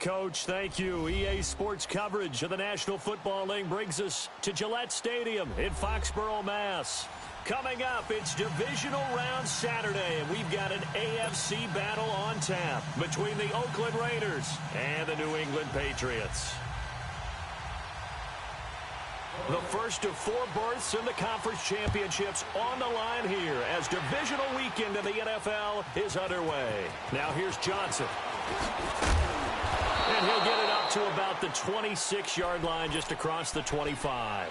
Coach. Thank you. EA Sports coverage of the National Football League brings us to Gillette Stadium in Foxborough, Mass. Coming up, it's Divisional Round Saturday, and we've got an AFC battle on tap between the Oakland Raiders and the New England Patriots. The first of 4 berths in the conference championships on the line here as divisional weekend in the NFL is underway. Now here's Johnson. And he'll get it up to about the 26-yard line just across the 25.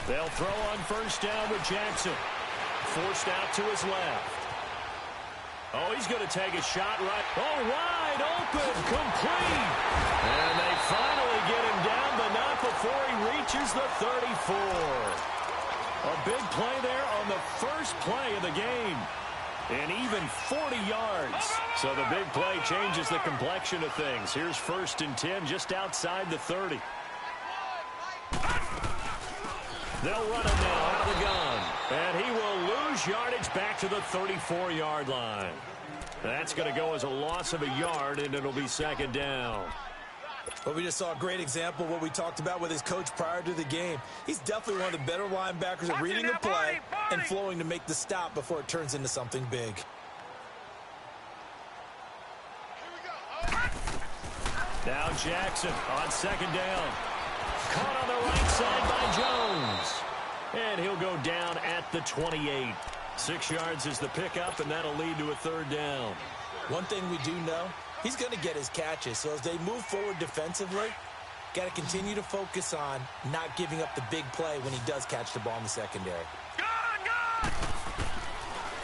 They'll throw on first down with Jackson. Forced out to his left. Oh, he's going to take a shot right. Oh, wide open, complete. And they finally get him down, but not before he reaches the 34. A big play there on the first play of the game. And even 40 yards. So the big play changes the complexion of things. Here's 1st and 10 just outside the 30. They'll run him now out of the gun. And he will lose yardage back to the 34-yard line. That's going to go as a loss of a yard, and it'll be 2nd down. Well, we just saw a great example of what we talked about with his coach prior to the game. He's definitely one of the better linebackers at reading the play and flowing to make the stop before it turns into something big. Now Jackson on 2nd down. Caught on the right side by Jones. And he'll go down at the 28. 6 yards is the pickup, and that'll lead to a 3rd down. One thing we do know, he's going to get his catches. So as they move forward defensively, got to continue to focus on not giving up the big play when he does catch the ball in the secondary.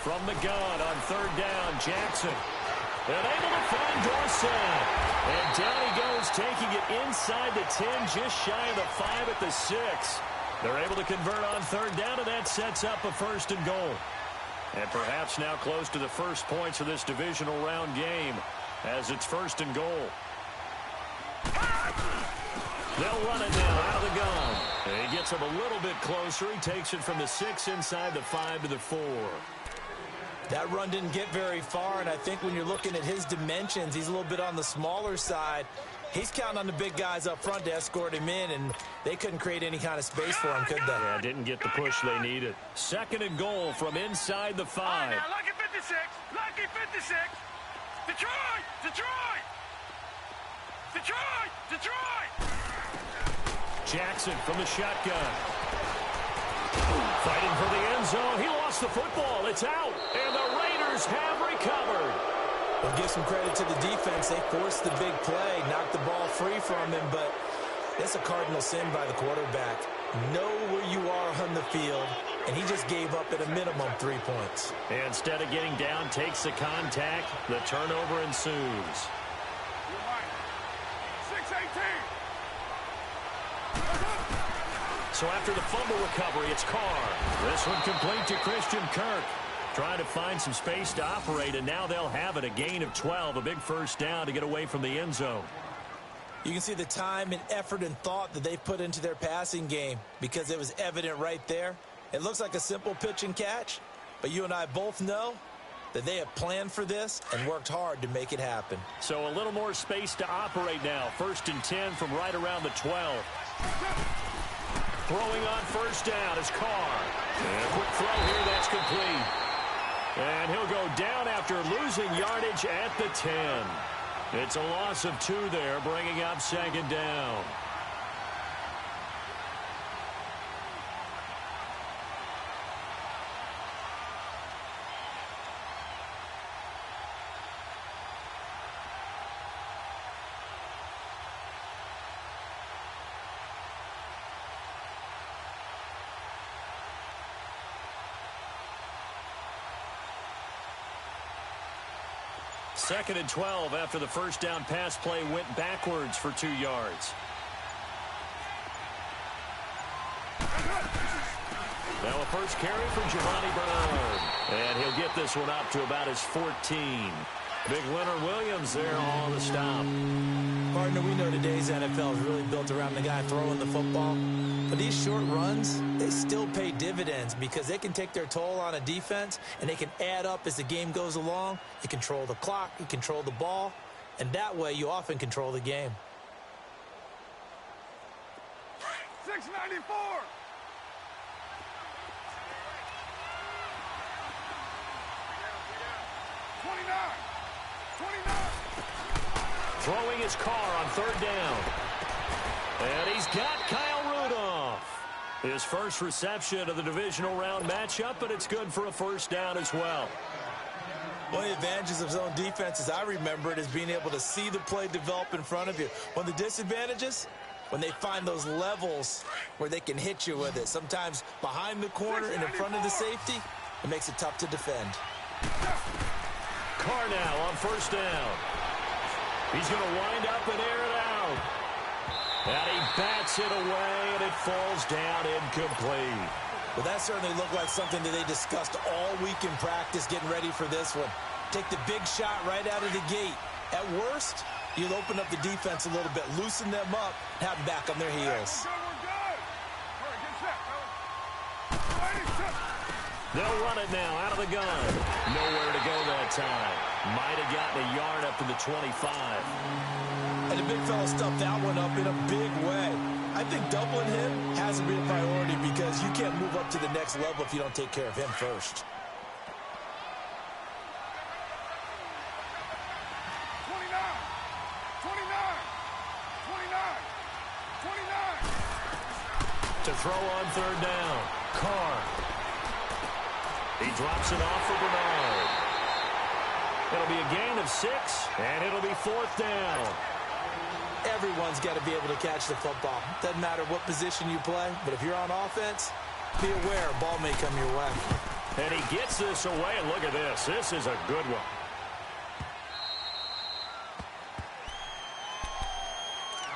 From the gun on 3rd down, Jackson. And able to find Dorsett. And down he goes, taking it inside the 10, just shy of the 5 at the 6. They're able to convert on 3rd down, and that sets up a 1st and goal. And perhaps now close to the first points of this divisional round game as it's 1st and goal. They'll run it now out of the gun. And he gets him a little bit closer. He takes it from the 6 inside the 5 to the 4. That run didn't get very far, and I think when you're looking at his dimensions, he's a little bit on the smaller side. He's counting on the big guys up front to escort him in, and they couldn't create any kind of space for him, could they? Yeah, didn't get the push they needed. 2nd and goal from inside the 5. Now, lucky 56, lucky 56. Detroit, Detroit, Detroit, Detroit. Jackson from the shotgun. Fighting for the end zone. He lost the football. It's out. And the Raiders have recovered. We'll give some credit to the defense. They forced the big play, knocked the ball free from him, but that's a cardinal sin by the quarterback. Know where you are on the field, and he just gave up at a minimum 3 points. Instead of getting down, takes the contact. The turnover ensues. 6-18. So after the fumble recovery, it's Carr. This one complete to Christian Kirk. Trying to find some space to operate, and now they'll have it. A gain of 12, a big 1st down to get away from the end zone. You can see the time and effort and thought that they've put into their passing game because it was evident right there. It looks like a simple pitch and catch, but you and I both know that they have planned for this and worked hard to make it happen. So a little more space to operate now. 1st and 10 from right around the 12. Throwing on 1st down is Carr. And a quick throw here, that's complete. And he'll go down after losing yardage at the 10. It's a loss of 2 there, bringing up 2nd down. Second and 12 after the 1st down pass play went backwards for 2 yards. Now a first carry from Giovanni Bernard. And he'll get this one up to about his 14. Big Leonard Williams there on the stop. Partner, we know today's NFL is really built around the guy throwing the football. But these short runs, they still pay dividends because they can take their toll on a defense and they can add up as the game goes along. You control the clock, you control the ball, and that way you often control the game. 694. Throwing his car on third down. And he's got Kyle Rudolph. His first reception of the divisional round matchup, but it's good for a first down as well. One of the advantages of zone defense, as I remember it, is being able to see the play develop in front of you. One of the disadvantages, when they find those levels where they can hit you with it. Sometimes behind the corner and in front of the safety, it makes it tough to defend. Carr now on first down. He's going to wind up and air it out. And he bats it away, and it falls down incomplete. Well, that certainly looked like something that they discussed all week in practice getting ready for this one. Take the big shot right out of the gate. At worst, you'll open up the defense a little bit, loosen them up, and have them back on their heels. They'll run it now out of the gun. Nowhere to go that time. Might have gotten a yard up to the 25. And the big fella stuffed that one up in a big way. I think doubling him has to be a priority because you can't move up to the next level if you don't take care of him first. 29. To throw on third down. Carr. He drops it off for Bernard. It'll be a gain of 6, and it'll be fourth down. Everyone's got to be able to catch the football. Doesn't matter what position you play, but if you're on offense, be aware a ball may come your way. And he gets this away, and look at this. This is a good one.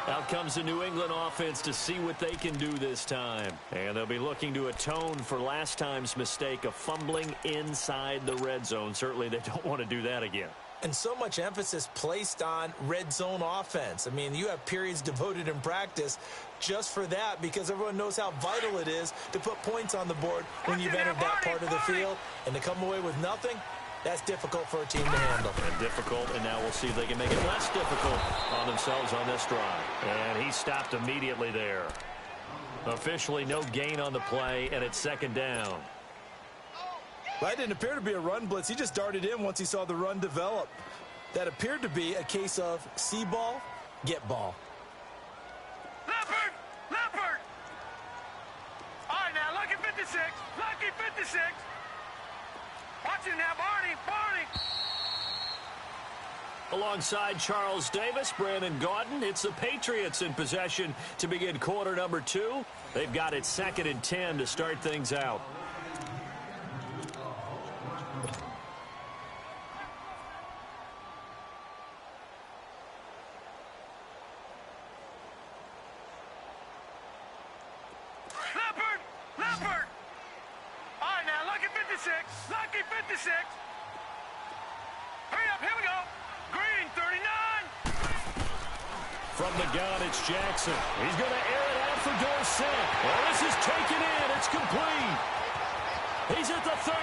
Out comes the New England offense to see what they can do this time. And they'll be looking to atone for last time's mistake of fumbling inside the red zone. Certainly they don't want to do that again. And so much emphasis placed on red zone offense. I mean, you have periods devoted in practice just for that because everyone knows how vital it is to put points on the board when you've entered that part of the field. And to come away with nothing, that's difficult for a team to handle. And difficult, and now we'll see if they can make it less difficult on themselves on this drive. And he stopped immediately there. Officially no gain on the play, and it's second down. That didn't appear to be a run blitz. He just darted in once he saw the run develop. That appeared to be a case of see ball, get ball. Leopard! Leopard! All right, now, lucky 56. Lucky 56. Watch it now, Barney. Barney. Alongside Charles Davis, Brandon Gaudin, it's the Patriots in possession to begin quarter number 2. They've got it 2nd and 10 to start things out. Leopard! Leopard! All right, now, lucky 56. Lucky 56. Hurry up, here we go. Green, 39. From the gun, it's Jackson. He's going to air it out for Dorsett. Well, this is taken in. It's complete. He's at the 30.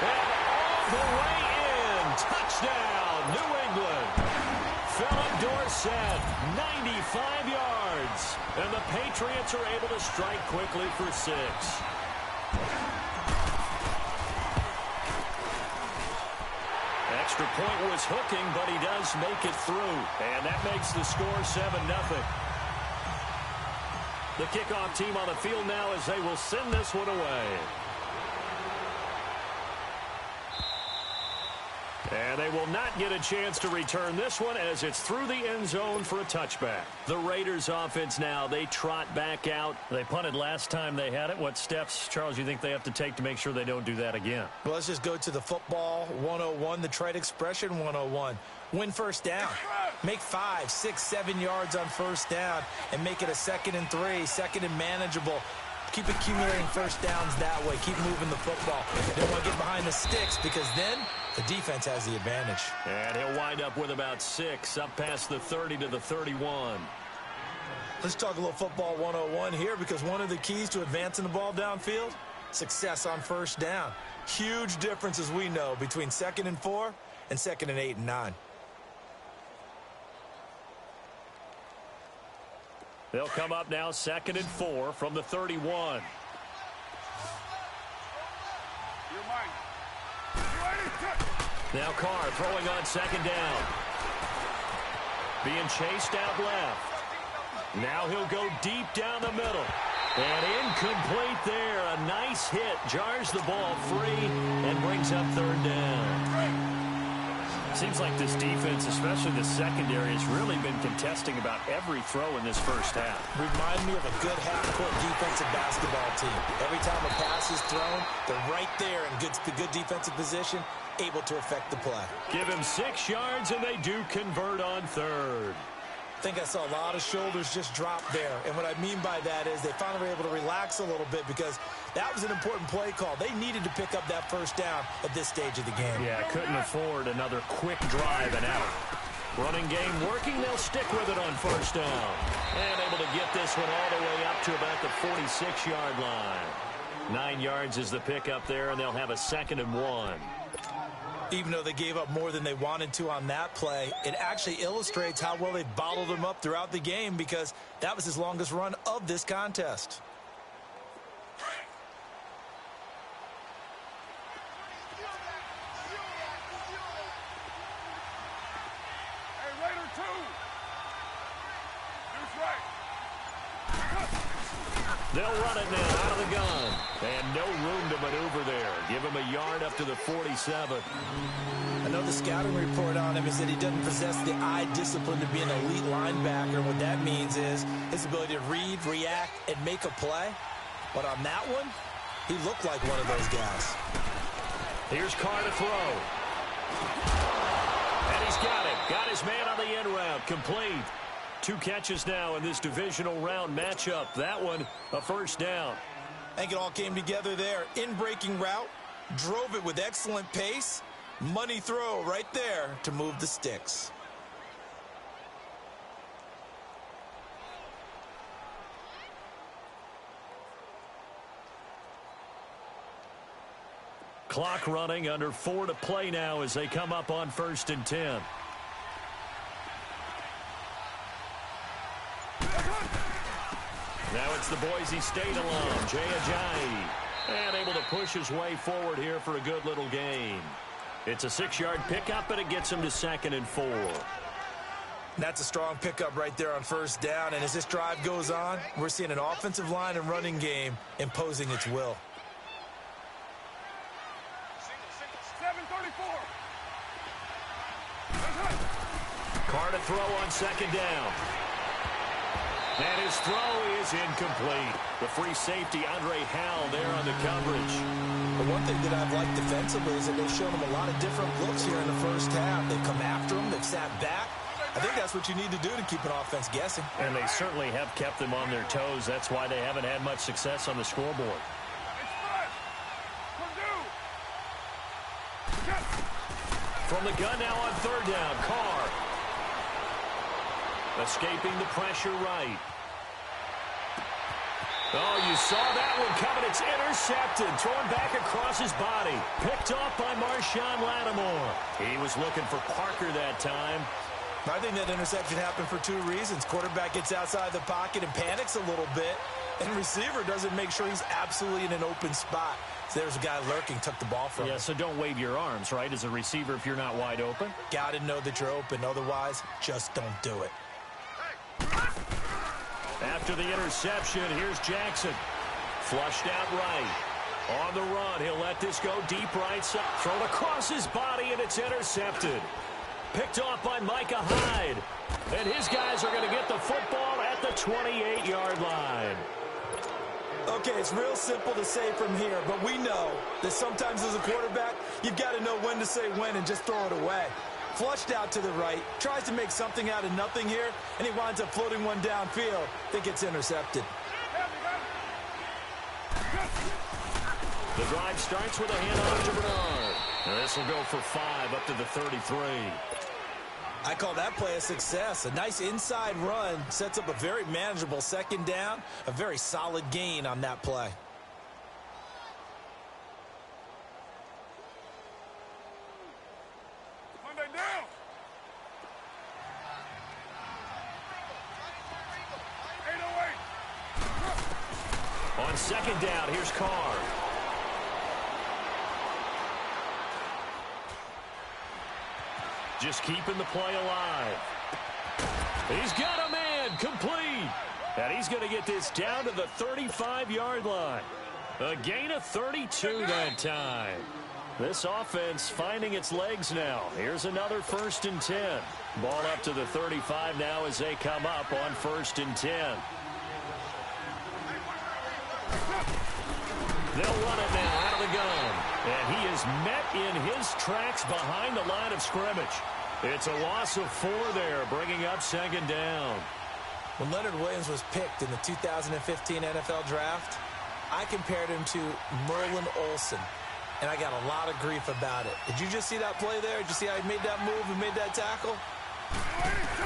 And all the way in. Touchdown, New England. Philip Dorsett, 95 yards. And the Patriots are able to strike quickly for 6. Extra point was hooking, but he does make it through. And that makes the score 7-0. The kickoff team on the field now as they will send this one away. And they will not get a chance to return this one as it's through the end zone for a touchback. The Raiders offense now, they trot back out. They punted last time they had it. What steps, Charles, you think they have to take to make sure they don't do that again? Well, let's just go to the football 101, the trite expression 101. Win first down. Make 5, 6, 7 yards on first down and make it a 2nd and 3, 2nd and manageable. Keep accumulating first downs that way. Keep moving the football. You don't want to get behind the sticks because then the defense has the advantage. And he'll wind up with about 6 up past the 30 to the 31. Let's talk a little football 101 here because one of the keys to advancing the ball downfield, success on first down. Huge difference, as we know, between 2nd and 4 and 2nd and 8 and 9. They'll come up now 2nd and 4 from the 31. Now Carr throwing on 2nd down. Being chased out left. Now he'll go deep down the middle. And incomplete there. A nice hit. Jars the ball free and brings up 3rd down. Seems like this defense, especially the secondary, has really been contesting about every throw in this first half. Remind me of a good half-court defensive basketball team. Every time a pass is thrown, they're right there in good defensive position, able to affect the play. Give him 6 yards, and they do convert on 3rd. I think I saw a lot of shoulders just drop there. And what I mean by that is they finally were able to relax a little bit because that was an important play call. They needed to pick up that first down at this stage of the game. Yeah, couldn't afford another quick drive and out. Running game working. They'll stick with it on first down. And able to get this one all the way up to about the 46-yard line. 9 yards is the pickup there, and they'll have a 2nd and 1. Even though they gave up more than they wanted to on that play, it actually illustrates how well they bottled them up throughout the game because that was his longest run of this contest. They'll run it now out of the gun. And no room to maneuver there. Give him a yard up to the 47. I know the scouting report on him is that he doesn't possess the eye discipline to be an elite linebacker. What that means is his ability to read, react, and make a play. But on that one, he looked like one of those guys. Here's Carr to throw. And he's got it. Got his man on the end route. Complete. 2 catches now in this divisional round matchup. That one, a first down. I think it all came together there. In-breaking route, drove it with excellent pace. Money throw right there to move the sticks. Clock running, under 4 to play now as they come up on 1st and 10. Now it's the Boise State alum, Jay Ajayi. And able to push his way forward here for a good little gain. It's a 6-yard pickup, but it gets him to 2nd and 4. That's a strong pickup right there on first down. And as this drive goes on, we're seeing an offensive line and running game imposing its will. 7:34. Carr to throw on 2nd down. And his throw is incomplete. The free safety, Andre Howell, there on the coverage. The one thing that I've liked defensively is that they've shown him a lot of different looks here in the first half. They've come after him. They've sat back. I think that's what you need to do to keep an offense guessing. And they certainly have kept them on their toes. That's why they haven't had much success on the scoreboard. From the gun now on 3rd down, Carr. Escaping the pressure right. Oh, you saw that one coming. It's intercepted. Thrown back across his body. Picked off by Marshawn Lattimore. He was looking for Parker that time. I think that interception happened for 2 reasons. Quarterback gets outside the pocket and panics a little bit. And receiver doesn't make sure he's absolutely in an open spot. So there's a guy lurking, took the ball from him. Yeah, so don't wave your arms, right, as a receiver if you're not wide open. Got to know that you're open. Otherwise, just don't do it. After the interception, here's Jackson. Flushed out right. On the run, he'll let this go deep right side. Thrown across his body, and it's intercepted. Picked off by Micah Hyde. And his guys are going to get the football at the 28-yard line. Okay, it's real simple to say from here, but we know that sometimes as a quarterback, you've got to know when to say when and just throw it away. Flushed out to the right, tries to make something out of nothing here, and he winds up floating one downfield. I think it's intercepted. The drive starts with a handoff to Bernard. This will go for 5 up to the 33. I call that play a success. A nice inside run sets up a very manageable second down, a very solid gain on that play. On second down, here's Carr. Just keeping the play alive. He's got a man, complete. And he's going to get this down to the 35-yard line. A gain of 32 that time. This offense finding its legs now. Here's another 1st and 10. Ball up to the 35 now as they come up on 1st and 10. They'll run it now out of the gun. And he is met in his tracks behind the line of scrimmage. It's a loss of 4 there, bringing up 2nd down. When Leonard Williams was picked in the 2015 NFL Draft, I compared him to Merlin Olsen, and I got a lot of grief about it. Did you just see that play there? Did you see how he made that move and made that tackle?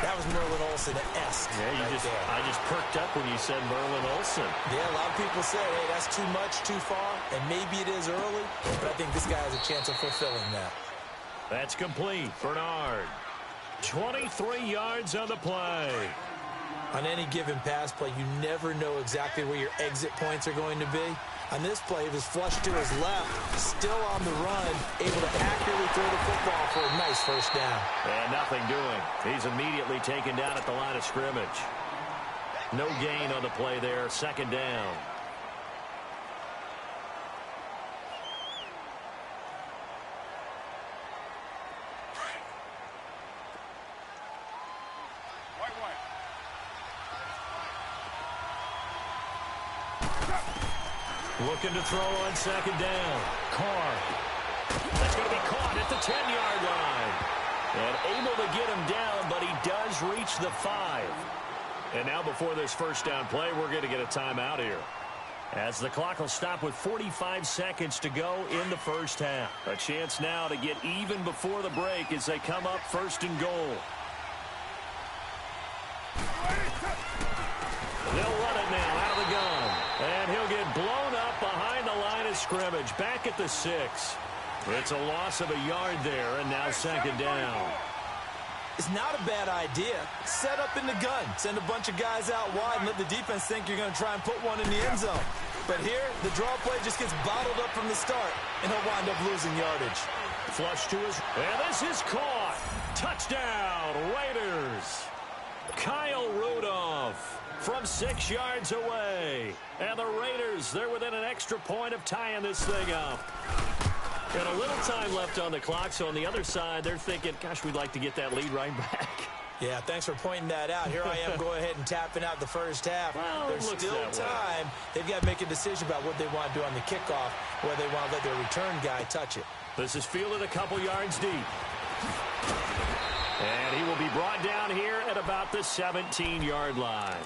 That was Merlin Olsen-esque. Yeah, I just perked up when you said Merlin Olsen. Yeah, a lot of people say, hey, that's too much, too far, and maybe it is early, but I think this guy has a chance of fulfilling that. That's complete. Bernard. 23 yards on the play. On any given pass play, you never know exactly where your exit points are going to be. On this play, he was flushed to his left, still on the run, able to accurately throw the football for a nice 1st down. And nothing doing. He's immediately taken down at the line of scrimmage. No gain on the play there. 2nd down. Looking to throw on 2nd down. Carr. That's going to be caught at the 10-yard line. And able to get him down, but he does reach the 5. And now before this 1st down play, we're going to get a timeout here. As the clock will stop with 45 seconds to go in the 1st half. A chance now to get even before the break as they come up 1st and goal. They'll run it now out of the gun. And he'll get blown up behind the line of scrimmage. Back at the 6. It's a loss of a yard there, and now 2nd down. It's not a bad idea. Set up in the gun. Send a bunch of guys out wide and let the defense think you're going to try and put one in the end zone. But here, the draw play just gets bottled up from the start, and he'll wind up losing yardage. Flush to his... And this is caught. Touchdown, Raiders. Kyle Rudolph from 6 yards away. And the Raiders, they're within an extra point of tying this thing up. And a little time left on the clock, so on the other side, they're thinking, gosh, we'd like to get that lead right back. Yeah, thanks for pointing that out. Here I am going ahead and tapping out the 1st half. Well, there's still time. They've got to make a decision about what they want to do on the kickoff, whether they want to let their return guy touch it. This is fielded a couple yards deep. And he will be brought down here at about the 17-yard line.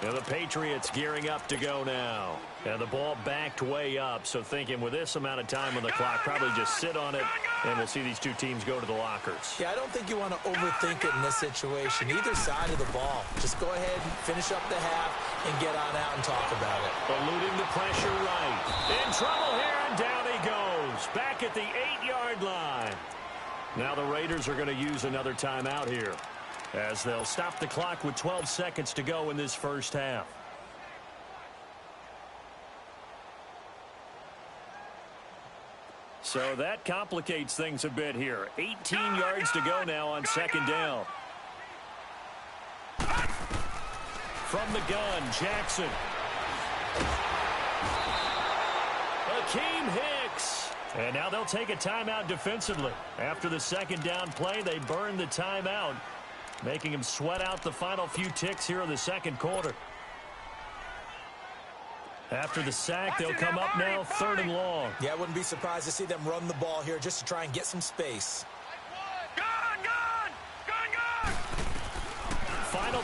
And the Patriots gearing up to go now. And the ball backed way up, so thinking with this amount of time on the clock, probably just sit on it, and we'll see these two teams go to the lockers. Yeah, I don't think you want to overthink it in this situation. Either side of the ball. Just go ahead and finish up the half and get on out and talk about it. Eluding the pressure right. In trouble here, and down he goes. Back at the 8-yard line. Now the Raiders are going to use another timeout here, as they'll stop the clock with 12 seconds to go in this 1st half. So that complicates things a bit here. 18 yards to go now on 2nd down. From the gun, Jackson. Akeem Hicks. And now they'll take a timeout defensively. After the 2nd down play, they burn the timeout, making him sweat out the final few ticks here in the 2nd quarter. After the sack, they'll come up now 3rd and long. Yeah, I wouldn't be surprised to see them run the ball here just to try and get some space. Gun, gun!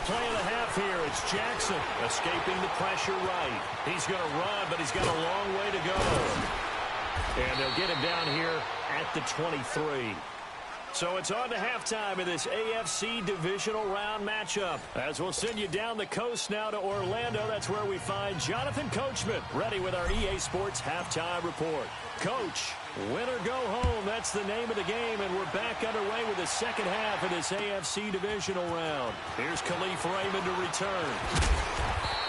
play of the half here. It's Jackson escaping the pressure right. He's going to run, but he's got a long way to go. And they'll get him down here at the 23. So it's on to halftime in this AFC divisional round matchup. As we'll send you down the coast now to Orlando, that's where we find Jonathan Coachman ready with our EA Sports halftime report. Coach, win or go home, that's the name of the game, and we're back underway with the second half of this AFC divisional round. Here's Khalif Raymond to return.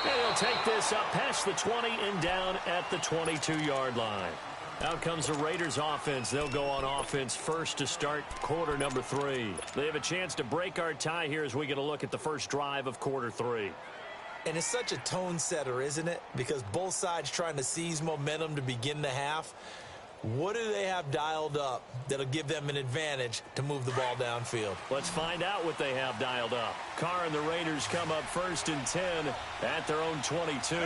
And he'll take this up past the 20 and down at the 22-yard line. Out comes the Raiders offense. They'll go on offense first to start quarter number 3. They have a chance to break our tie here as we get a look at the first drive of quarter 3. And it's such a tone setter, isn't it? Because both sides trying to seize momentum to begin the half. What do they have dialed up that'll give them an advantage to move the ball downfield? Let's find out what they have dialed up. Carr and the Raiders come up 1st and 10 at their own 22.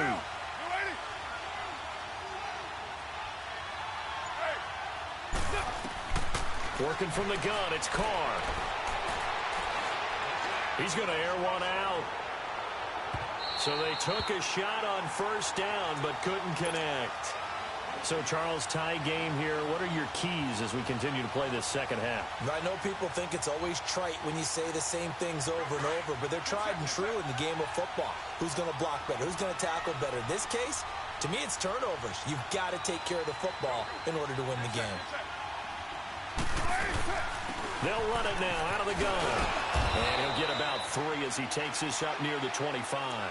Working from the gun, it's Carr. He's going to air one out. So they took a shot on first down, but couldn't connect. So, Charles, tie game here. What are your keys as we continue to play this second half? I know people think it's always trite when you say the same things over and over, but they're tried and true in the game of football. Who's going to block better? Who's going to tackle better? In this case, to me, it's turnovers. You've got to take care of the football in order to win the game. They'll run it now out of the gun. And he'll get about 3 as he takes this up near the 25.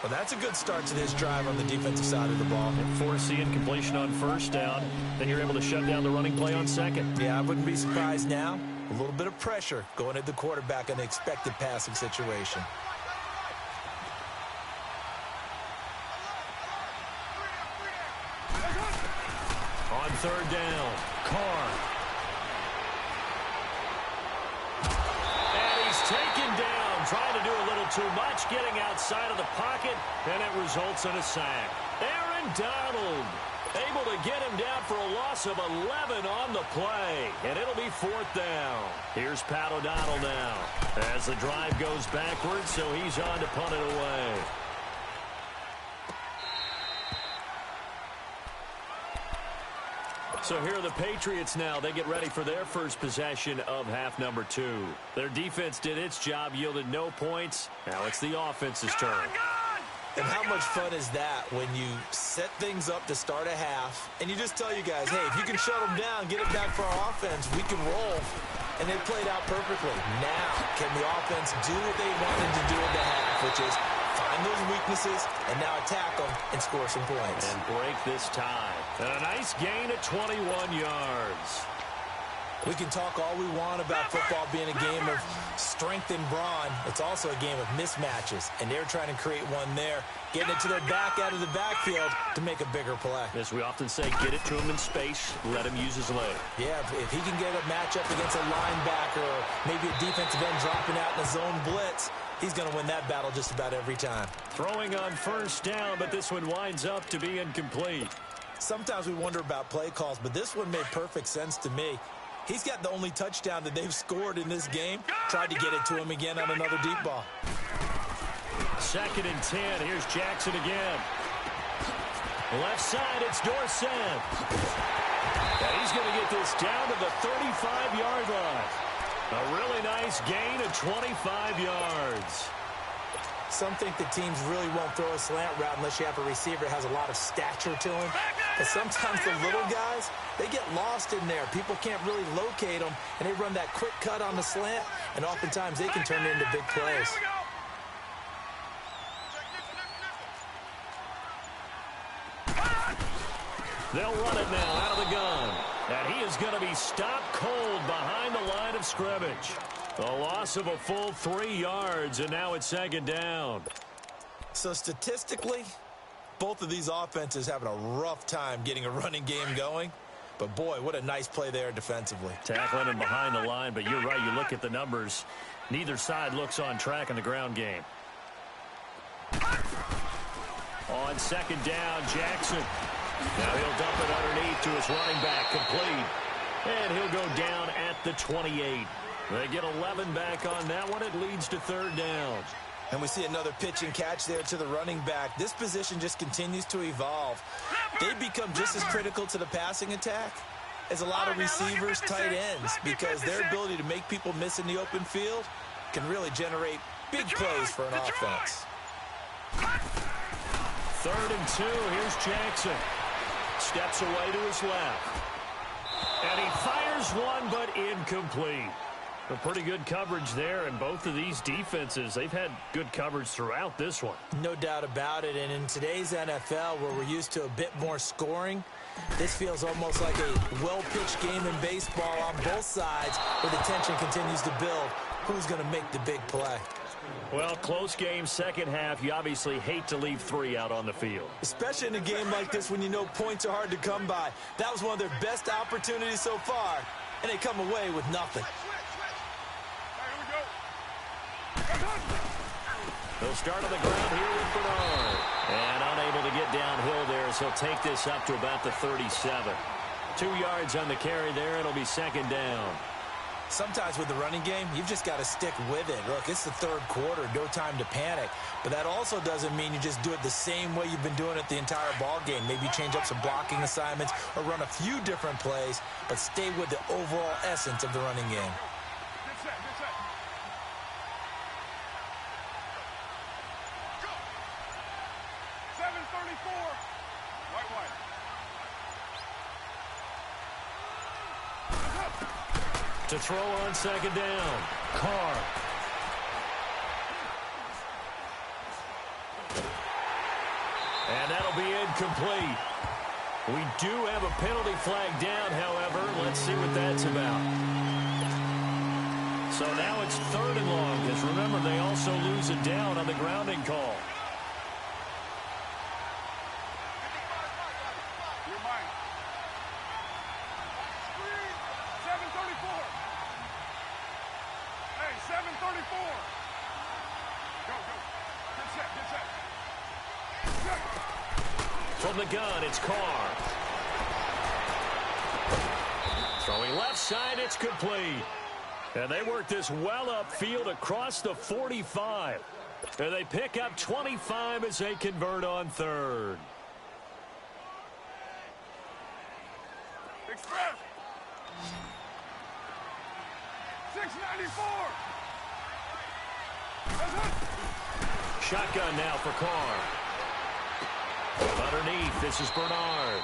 Well, that's a good start to this drive on the defensive side of the ball. And forcing completion on first down. Then you're able to shut down the running play on second. Yeah, I wouldn't be surprised now. A little bit of pressure going at the quarterback in the expected passing situation. On third down, Carr. And he's taken down, trying to do a little too much, getting outside of the pocket, and it results in a sack. Aaron Donald able to get him down for a loss of 11 on the play, and it'll be 4th down. Here's Pat O'Donnell now as the drive goes backwards, so he's on to punt it away. So here are the Patriots now. They get ready for their first possession of half number 2. Their defense did its job, yielded no points. Now it's the offense's turn. And how much fun is that when you set things up to start a half, and you just tell you guys, hey, if you can shut them down, get it back for our offense, we can roll. And they played out perfectly. Now, can the offense do what they wanted to do in the half, which is find those weaknesses and now attack them and score some points. And break this tie. And a nice gain of 21 yards. We can talk all we want about football being a game of strength and brawn. It's also a game of mismatches, and they're trying to create one there, getting it to their back out of the backfield to make a bigger play. As we often say, get it to him in space, let him use his leg. Yeah, if he can get a matchup against a linebacker or maybe a defensive end dropping out in a zone blitz, he's going to win that battle just about every time. Throwing on first down, but this one winds up to be incomplete. Sometimes we wonder about play calls, but this one made perfect sense to me. He's got the only touchdown that they've scored in this game. Tried to get it to him again on another deep ball. 2nd and 10. Here's Jackson again. Left side, it's Dorsett. And he's going to get this down to the 35-yard line. A really nice gain of 25 yards. Some think the teams really won't throw a slant route unless you have a receiver that has a lot of stature to him. But sometimes the little guys, they get lost in there. People can't really locate them, and they run that quick cut on the slant, and oftentimes they can turn into big plays. They'll run it now out of the gun. And he is going to be stopped cold behind the line of scrimmage. A loss of a full 3 yards, and now it's 2nd down. So statistically, both of these offenses having a rough time getting a running game going. But, boy, what a nice play there defensively. Tackling him behind the line, but you're right. You look at the numbers. Neither side looks on track in the ground game. On 2nd down, Jackson. Now he'll dump it underneath to his running back, complete. And he'll go down at the 28. They get 11 back on that one. It leads to third down. And we see another pitch and catch there to the running back. This position just continues to evolve. They become just as critical to the passing attack as a lot of receivers, tight ends, because their ability to make people miss in the open field can really generate big plays for an offense. 3rd and 2. Here's Jackson. Steps away to his left. And he fires one, but incomplete. A pretty good coverage there, and both of these defenses, they've had good coverage throughout this one. No doubt about it, and in today's NFL, where we're used to a bit more scoring, this feels almost like a well-pitched game in baseball on both sides, where the tension continues to build. Who's going to make the big play? Well, close game, second half. You obviously hate to leave 3 out on the field. Especially in a game like this when you know points are hard to come by. That was one of their best opportunities so far, and they come away with nothing. They'll start on the ground here with Bernard. And unable to get downhill there, so he'll take this up to about the 37. 2 yards on the carry there. It'll be second down. Sometimes with the running game, you've just got to stick with it. Look, it's the third quarter, no time to panic. But that also doesn't mean you just do it the same way you've been doing it the entire ball game. Maybe change up some blocking assignments or run a few different plays, but stay with the overall essence of the running game. To throw on second down, Carr. And that'll be incomplete. We do have a penalty flag down, however. Let's see what that's about. So now it's 3rd and long, because remember, they also lose a down on the grounding call. From the gun, it's Carr. Throwing left side, it's complete. And they work this well upfield across the 45. And they pick up 25 as they convert on 3rd. Express. 694. Shotgun now for Carr. Underneath, this is Bernard.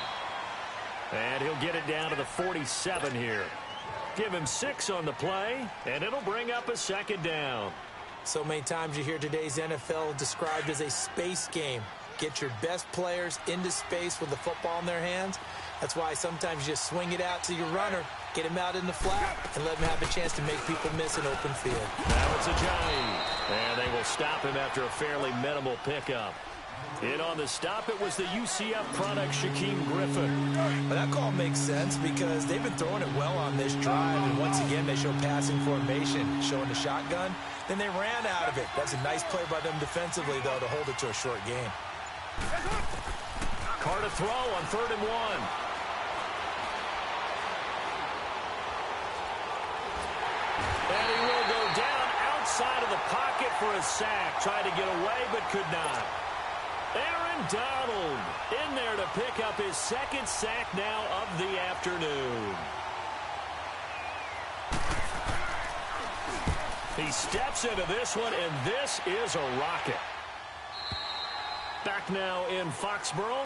And he'll get it down to the 47 here. Give him 6 on the play, and it'll bring up a second down. So many times you hear today's NFL described as a space game. Get your best players into space with the football in their hands. That's why sometimes you just swing it out to your runner, get him out in the flat, and let him have a chance to make people miss an open field. Now it's Ajayi, and they will stop him after a fairly minimal pickup. In on the stop, it was the UCF product, Shaquem Griffin. Well, that call makes sense because they've been throwing it well on this drive, and once again, they show passing formation, showing the shotgun. Then they ran out of it. That's a nice play by them defensively, though, to hold it to a short game. Carr to throw on 3rd and 1. And he will go down outside of the pocket for a sack. Tried to get away, but could not. Aaron Donald in there to pick up his 2nd sack now of the afternoon. He steps into this one, and this is a rocket. Back now in Foxborough.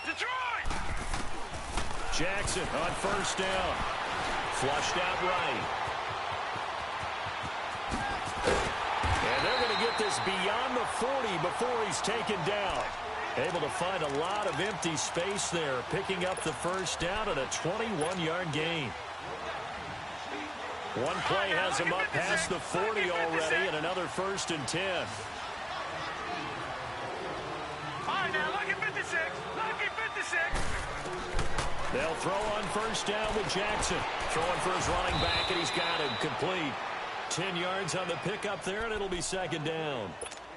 Detroit! Jackson on 1st down. Flushed out right. And they're going to get this beyond the 40 before he's taken down. Able to find a lot of empty space there, picking up the 1st down at a 21-yard gain. One play has him up past the 40 already, and another 1st and 10. All right, now, lucky 56. Lucky 56. They'll throw on first down with Jackson. Throwing for his running back, and he's got him complete. 10 yards on the pickup there, and it'll be second down.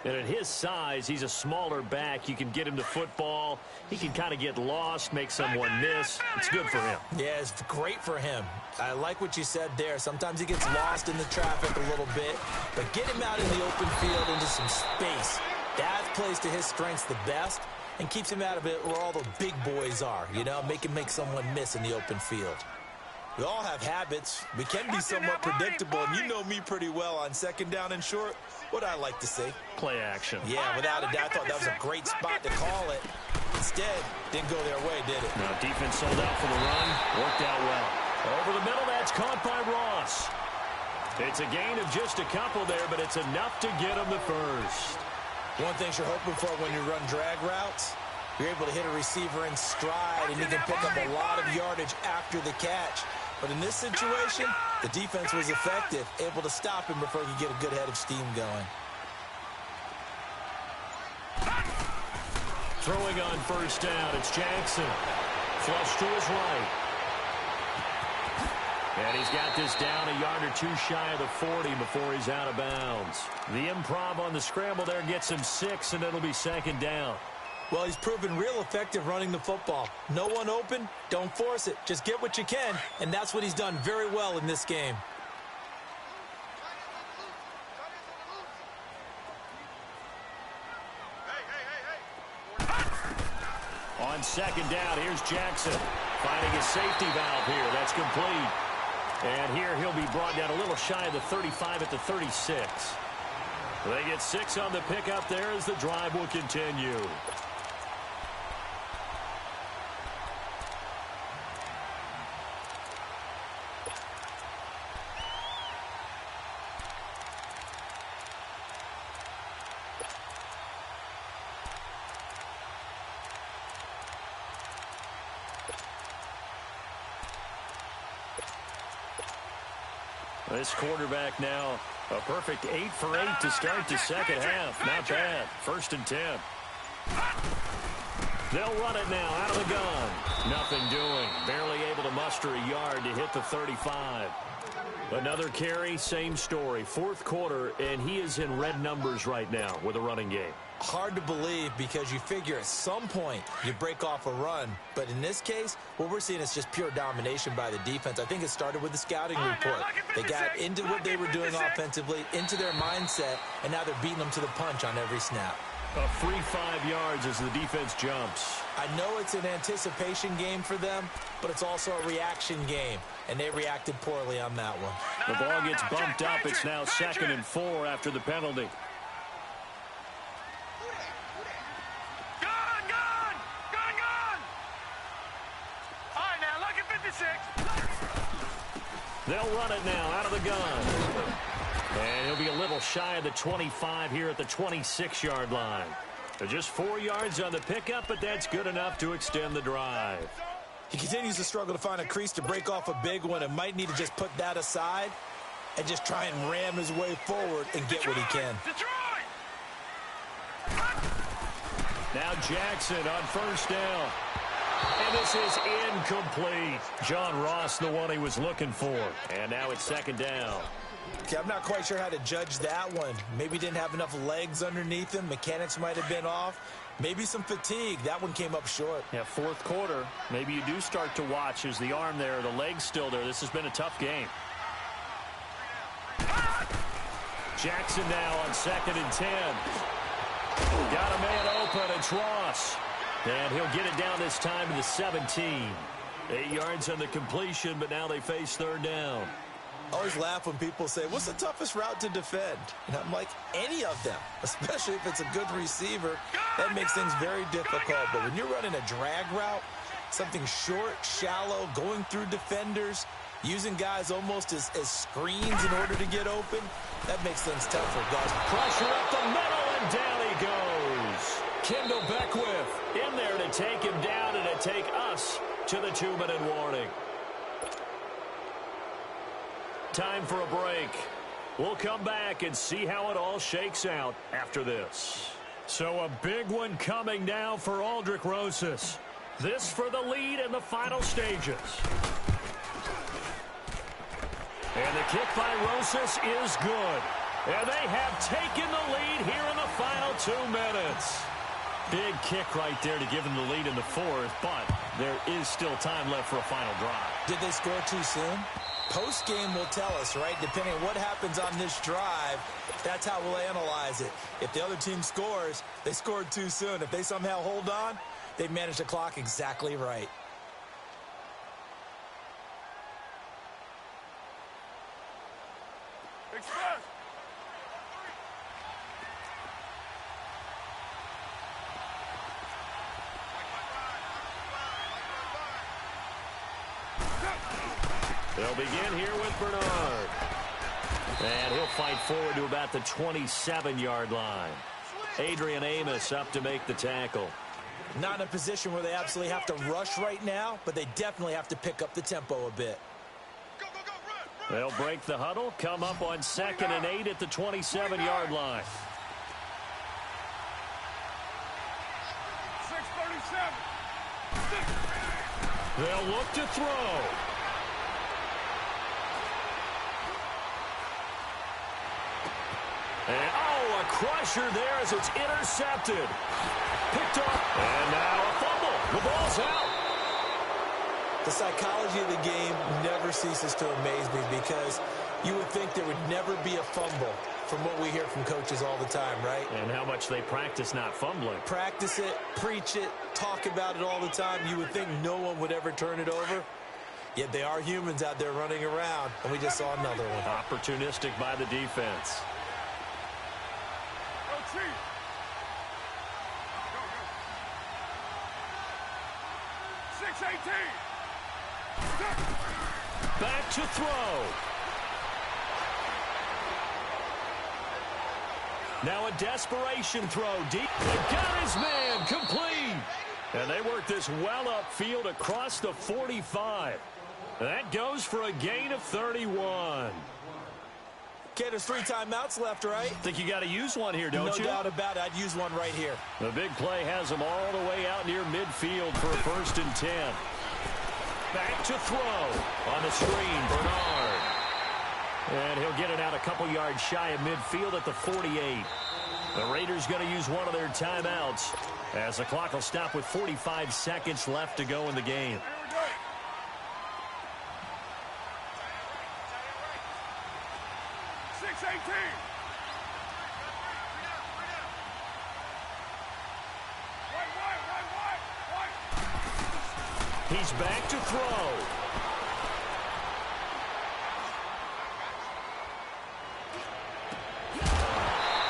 And at his size, he's a smaller back. You can get him to football. He can kind of get lost, make someone miss. It's good for him. Yeah, it's great for him. I like what you said there. Sometimes he gets lost in the traffic a little bit, but get him out in the open field into some space. That plays to his strengths the best and keeps him out of it where all the big boys are, you know, make someone miss in the open field. We all have habits. We can be somewhat predictable, and you know me pretty well on second down and short. What I like to say. Play action. Yeah, without a doubt, I thought that was a great spot to call it. Instead, didn't go their way, did it? No, defense sold out for the run. Worked out well. Over the middle, that's caught by Ross. It's a gain of just a couple there, but it's enough to get him the first. One thing you're hoping for when you run drag routes, you're able to hit a receiver in stride, and he can pick up a lot of yardage after the catch. But in this situation, the defense was effective, able to stop him before he could get a good head of steam going. Throwing on first down, it's Jackson. Flush to his right. And he's got this down a yard or two shy of the 40 before he's out of bounds. The improv on the scramble there gets him 6, and it'll be second down. Well, he's proven real effective running the football. No one open, don't force it. Just get what you can, and that's what he's done very well in this game. On second down, here's Jackson. Finding his safety valve here. That's complete. And here he'll be brought down a little shy of the 35 at the 36. They get 6 on the pickup there as the drive will continue. This quarterback now a perfect 8 for 8 to start the second half. Not bad. 1st and 10. They'll run it now out of the gun. Nothing doing. Barely able to muster a yard to hit the 35. Another carry, same story. 4th quarter, and he is in red numbers right now with a running game. Hard to believe because you figure at some point you break off a run. But in this case, what we're seeing is just pure domination by the defense. I think it started with the scouting report. They got into what they were doing offensively, into their mindset, and now they're beating them to the punch on every snap. A free 5 yards as the defense jumps. I know it's an anticipation game for them, but it's also a reaction game, and they reacted poorly on that one. The ball gets bumped up. It's now 2nd and 4 after the penalty. They'll run it now out of the gun. And he'll be a little shy of the 25 here at the 26-yard line. They're just 4 yards on the pickup, but that's good enough to extend the drive. He continues to struggle to find a crease to break off a big one and might need to just put that aside and just try and ram his way forward and get what he can. Now Jackson on first down. And this is incomplete. John Ross, the one he was looking for. And now it's 2nd down. Okay, I'm not quite sure how to judge that one. Maybe didn't have enough legs underneath him. Mechanics might have been off. Maybe some fatigue. That one came up short. Yeah, 4th quarter. Maybe you do start to watch as the arm there, the leg's still there. This has been a tough game. Jackson now on 2nd and 10. Got a man open. It's Ross. And he'll get it down this time to the 17. 8 yards on the completion, but now they face 3rd down. I always laugh when people say, what's the toughest route to defend? And I'm like, any of them, especially if it's a good receiver. That makes things very difficult. But when you're running a drag route, something short, shallow, going through defenders, using guys almost as screens in order to get open, that makes things tougher, guys. Pressure up the middle, and down he goes. Kendall Beckwith in there to take him down and to take us to the 2-minute warning. Time for a break. We'll come back and see how it all shakes out after this. So a big one coming now for Aldrick Rosas. This for the lead in the final stages. And the kick by Rosas is good. And they have taken the lead here in the final 2 minutes. Big kick right there to give them the lead in the fourth, but there is still time left for a final drive. Did they score too soon? Post-game will tell us, right? Depending on what happens on this drive, that's how we'll analyze it. If the other team scores, they scored too soon. If they somehow hold on, they managed the clock exactly right. Express. They'll begin here with Bernard. And he'll fight forward to about the 27-yard line. Adrian Amos up to make the tackle. Not in a position where they absolutely have to rush right now, but they definitely have to pick up the tempo a bit. They'll break the huddle, come up on 2nd and 8 at the 27-yard line. 6:37. They'll look to throw. And, oh, a crusher there as it's intercepted. Picked up. And now a fumble. The ball's out. The psychology of the game never ceases to amaze me because you would think there would never be a fumble from what we hear from coaches all the time, right? And how much they practice not fumbling. Practice it, preach it, talk about it all the time. You would think no one would ever turn it over. Yet they are humans out there running around, and we just saw another one. Opportunistic by the defense. Go, Chief. Go, go. 6:18. Back to throw. Now a desperation throw deep. They've got his man complete. And they work this well upfield across the 45. That goes for a gain of 31. Okay, there's 3 timeouts left, right? Think you got to use one here, don't you? No doubt about it. I'd use one right here. The big play has them all the way out near midfield for a 1st and 10. Back to throw on the screen, Bernard. And he'll get it out a couple yards shy of midfield at the 48. The Raiders going to use one of their timeouts as the clock will stop with 45 seconds left to go in the game. 6:18. He's back to throw.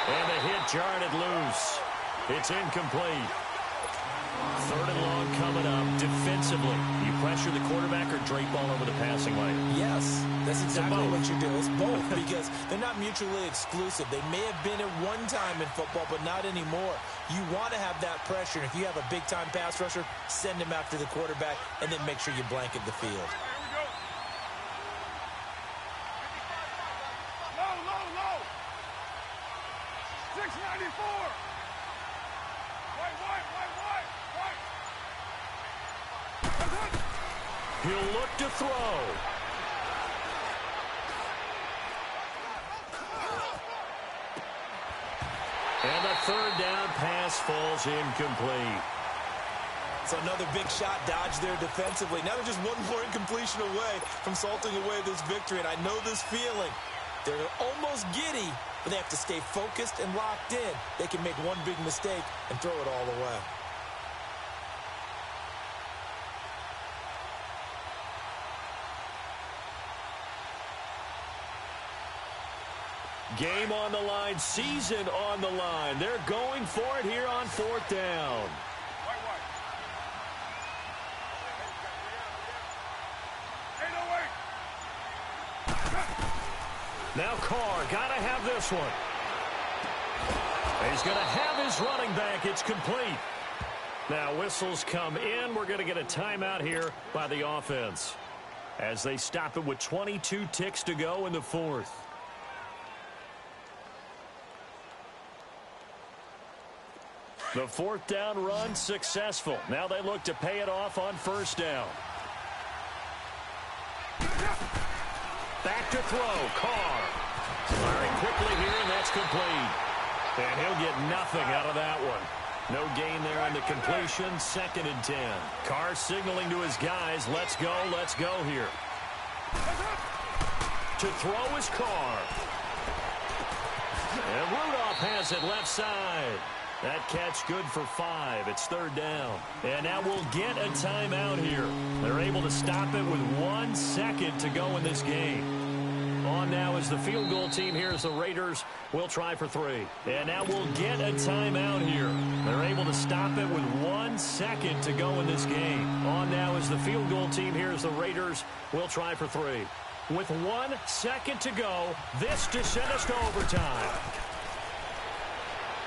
And the hit jarred it loose. It's incomplete. 3rd and long coming up. Defensively, you pressure the quarterback or drape all over the passing lane? Yes, that's exactly both. what you do. It's both because they're not mutually exclusive. They may have been at one time in football, but not anymore. You want to have that pressure. And if you have a big-time pass rusher, send him after the quarterback and then make sure you blanket the field. Here we go. Low, low, low. 694. White. He'll look to throw. And the 3rd down pass falls incomplete. So another big shot dodged there defensively. Now they're just one more incompletion away from salting away this victory. And I know this feeling. They're almost giddy, but they have to stay focused and locked in. They can make one big mistake and throw it all away. Game on the line, season on the line. They're going for it here on 4th down. White. 808. Now Carr, got to have this one. He's going to have his running back. It's complete. Now whistles come in. We're going to get a timeout here by the offense as they stop it with 22 ticks to go in the 4th. The fourth down run successful. Now they look to pay it off on first down. Back to throw. Carr. Firing quickly here, and that's complete. And he'll get nothing out of that one. No gain there on the completion. 2nd and 10. Carr signaling to his guys, let's go here. To throw is Carr. And Rudolph has it left side. That catch good for 5. It's 3rd down. And now we'll get a timeout here. They're able to stop it with 1 second to go in this game. On now is the field goal team here as the Raiders will try for 3. And now we'll get a timeout here. They're able to stop it with 1 second to go in this game. On now is the field goal team here as the Raiders will try for 3. With 1 second to go, this to send us to overtime.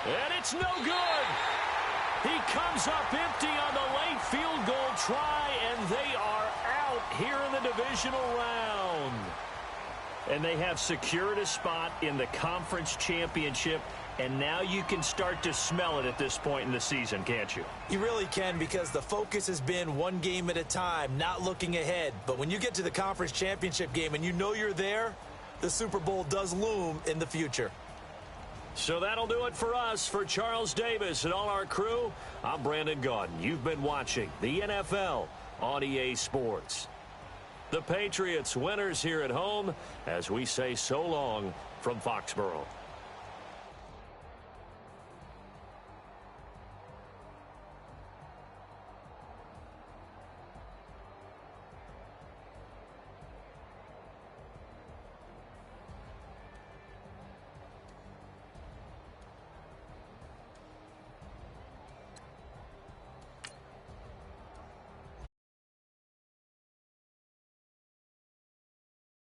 And it's no good. He comes up empty on the late field goal try, and they are out here in the divisional round. And they have secured a spot in the conference championship, and now you can start to smell it at this point in the season, can't you? You really can, because the focus has been one game at a time, not looking ahead. But when you get to the conference championship game and you know you're there, the Super Bowl does loom in the future. So that'll do it for us. For Charles Davis and all our crew, I'm Brandon Gaudin. You've been watching the NFL on EA Sports. The Patriots winners here at home as we say so long from Foxborough.